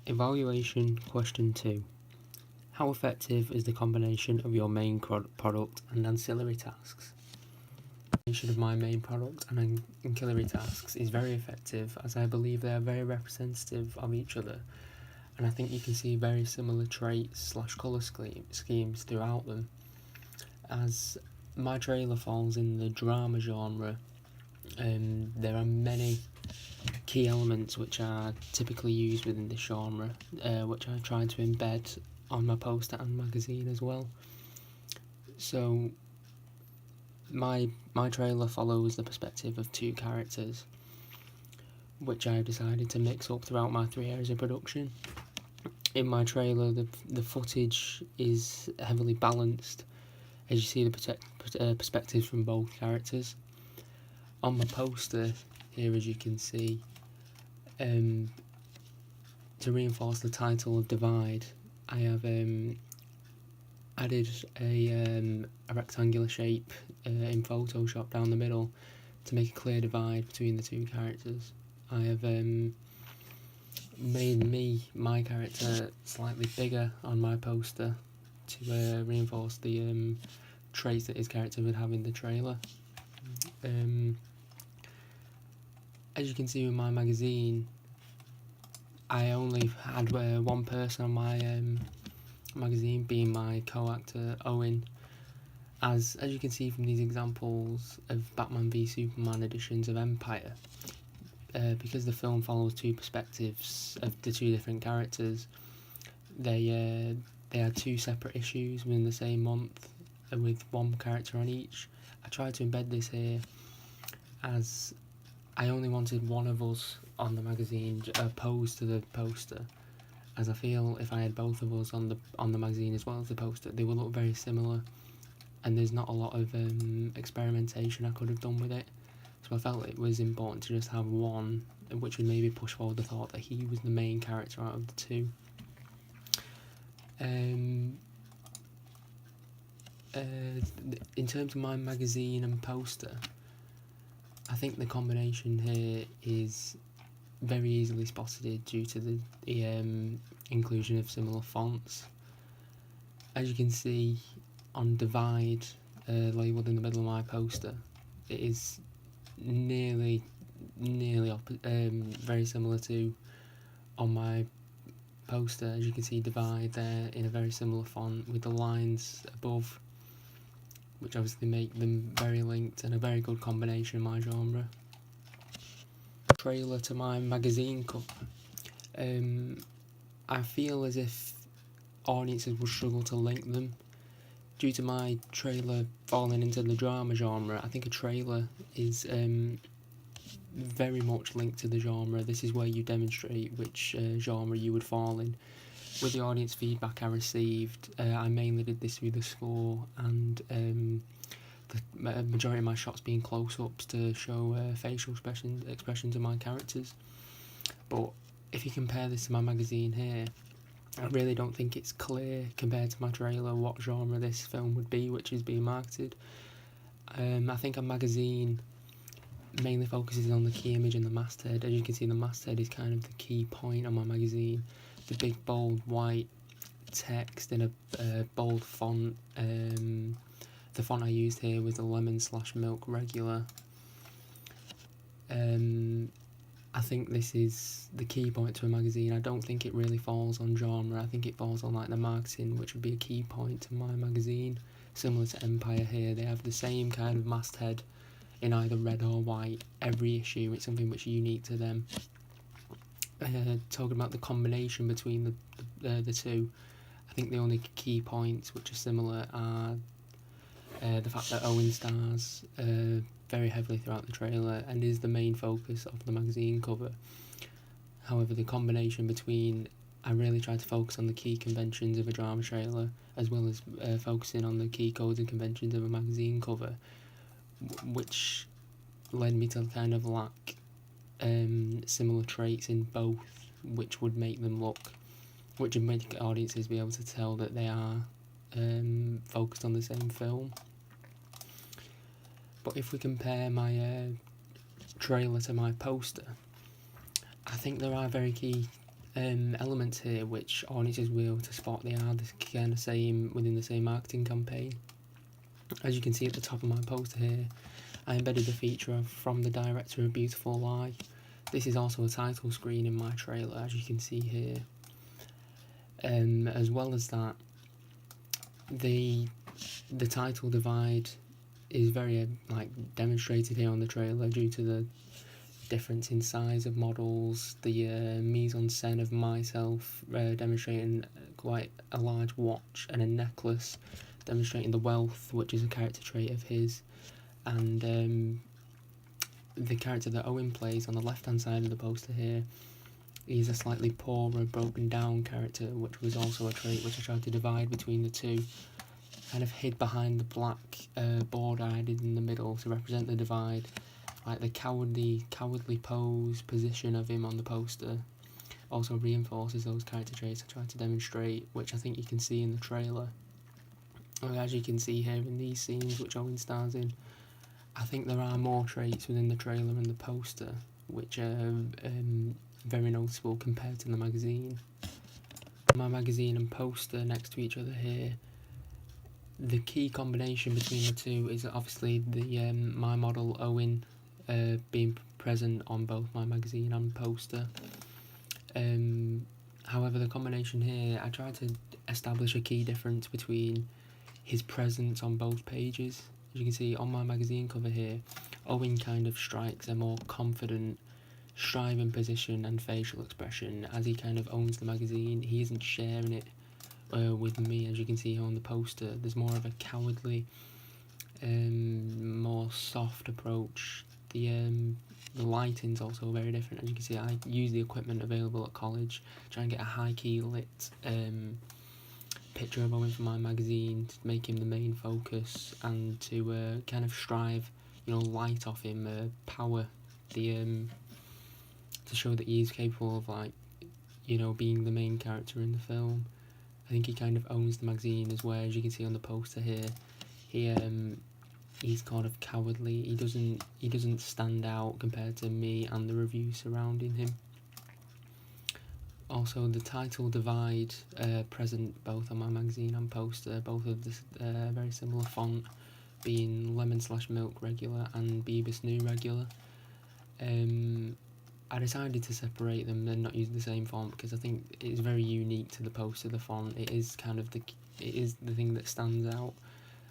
Evaluation question 2. How effective is the combination of your main product and ancillary tasks? The combination of my main product and ancillary tasks is very effective, as I believe they are very representative of each other, and I think you can see very similar traits / colour schemes throughout them. As my trailer falls in the drama genre, there are many key elements which are typically used within this genre, which I try to embed on my poster and magazine as well. So my trailer follows the perspective of two characters, which I've decided to mix up throughout my 3 areas of production. In my trailer, the footage is heavily balanced, as you see the perspectives from both characters. On my poster here, as you can see, to reinforce the title of Divide, I have added a rectangular shape in Photoshop down the middle to make a clear divide between the two characters. I have made my character slightly bigger on my poster to reinforce the traits that his character would have in the trailer. As you can see with my magazine, I only had one person on my magazine, being my co-actor Owen. As you can see from these examples of Batman v Superman editions of Empire, because the film follows two perspectives of the two different characters, they are two separate issues within the same month, with one character on each. I tried to embed this here, as I only wanted one of us on the magazine opposed to the poster, as I feel if I had both of us on the magazine as well as the poster, they will look very similar, and there's not a lot of experimentation I could have done with it. So I felt it was important to just have one, which would maybe push forward the thought that he was the main character out of the two. In terms of my magazine and poster, I think the combination here is very easily spotted due to the inclusion of similar fonts. As you can see on Divide, labelled in the middle of my poster, it is nearly very similar to on my poster. As you can see, Divide there in a very similar font with the lines above, which obviously make them very linked and a very good combination in my genre. Trailer to my magazine cover. I feel as if audiences would struggle to link them. Due to my trailer falling into the drama genre, I think a trailer is very much linked to the genre. This is where you demonstrate which genre you would fall in. With the audience feedback I received, I mainly did this through the score and the majority of my shots being close-ups to show facial expressions of my characters. But if you compare this to my magazine here, I really don't think it's clear compared to my trailer what genre this film would be, which is being marketed. I think a magazine mainly focuses on the key image and the masthead. As you can see, the masthead is kind of the key point on my magazine. The big bold white text in a bold font. The font I used here was the lemon/milk regular. I think this is the key point to a magazine. I don't think it really falls on genre. I think it falls on like the marketing, which would be a key point to my magazine. Similar to Empire here, they have the same kind of masthead in either red or white. Every issue, it's something which is unique to them. Talking about the combination between the two, I think the only key points which are similar are the fact that Owen stars very heavily throughout the trailer and is the main focus of the magazine cover. However, the combination between, I really tried to focus on the key conventions of a drama trailer as well as focusing on the key codes and conventions of a magazine cover, which led me to kind of lack similar traits in both, which would make audiences be able to tell that they are focused on the same film. But if we compare my trailer to my poster, I think there are very key elements here which audiences will be able to spot. They are the kind of same within the same marketing campaign. As you can see at the top of my poster here, I embedded the feature from the director of Beautiful Lie. This is also a title screen in my trailer, as you can see here. As well as that, the title divide is very demonstrated here on the trailer due to the difference in size of models, the mise-en-scène of myself demonstrating quite a large watch and a necklace, demonstrating the wealth, which is a character trait of his, and the character that Owen plays on the left-hand side of the poster here, he's a slightly poorer, broken down character, which was also a trait which I tried to divide between the two, kind of hid behind the black border I did in the middle to represent the divide. Like the cowardly pose position of him on the poster also reinforces those character traits I tried to demonstrate, which I think you can see in the trailer. As you can see here in these scenes which Owen stars in, I think there are more traits within the trailer and the poster which are very noticeable compared to the magazine. My magazine and poster next to each other here, the key combination between the two is obviously the my model Owen being present on both my magazine and poster. However, the combination here, I tried to establish a key difference between his presence on both pages. As you can see on my magazine cover here, Owen kind of strikes a more confident, striving position and facial expression as he kind of owns the magazine. He isn't sharing it with me. As you can see here on the poster, there's more of a cowardly, more soft approach. The lighting's also very different. As you can see, I use the equipment available at college, try and get a high key lit picture of Owen for my magazine to make him the main focus, and to kind of strive, light off him, power, to show that he is capable of being the main character in the film. I think he kind of owns the magazine as well. As you can see on the poster here, he's kind of cowardly. He doesn't stand out compared to me and the reviews surrounding him. Also, the title divide present both on my magazine and poster, both of this very similar font, being Lemon/Milk regular and Beavis New regular. I decided to separate them and not use the same font because I think it's very unique to the poster. The font, it is the thing that stands out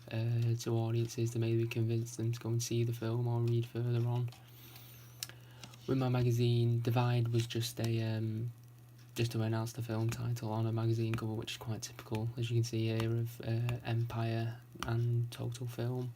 to audiences to maybe convince them to go and see the film or read further on. With my magazine, divide was just to announce the film title on a magazine cover, which is quite typical, as you can see here, of Empire and Total Film.